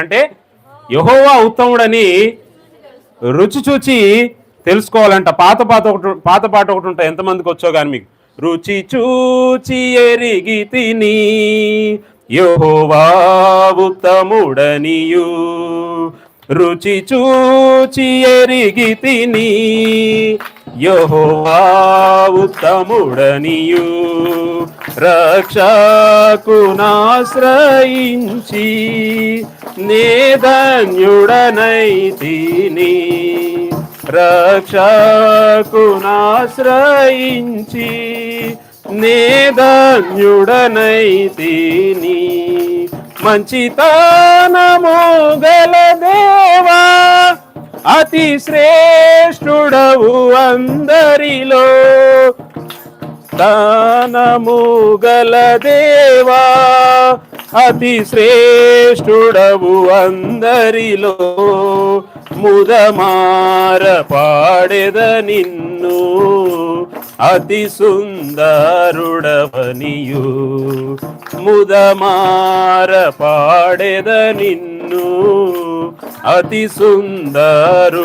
అంటే యెహోవా ఉత్తముడని రుచి చూచి తెలుసుకోవాలంట. పాత పాట ఒకటి ఉంటాయి, ఎంతమందికి వచ్చో కానీ మీకు. రుచి చూచి ఎరిగి తిని యెహోవా ఉత్తముడనియు, రుచి చూచి ఎరిగి తిని యెహోవా ఉత్తముడనియు, రక్షకునాశ్రయించి నేధన్యుడనైతిని, రక్షకునాశ్రయించి నేధన్యుడనైతిని. మంచితనము గల దేవా అతి శ్రేష్ఠుడవు అందరిలో, తానము గల దేవా అతి శ్రేష్ఠుడవు అందరిలో, ముదమార పాడెద నిన్ను అతి సుందరుడవనియు, ముదమార పాడెద నిన్ను అతి సుందరుడవనియు.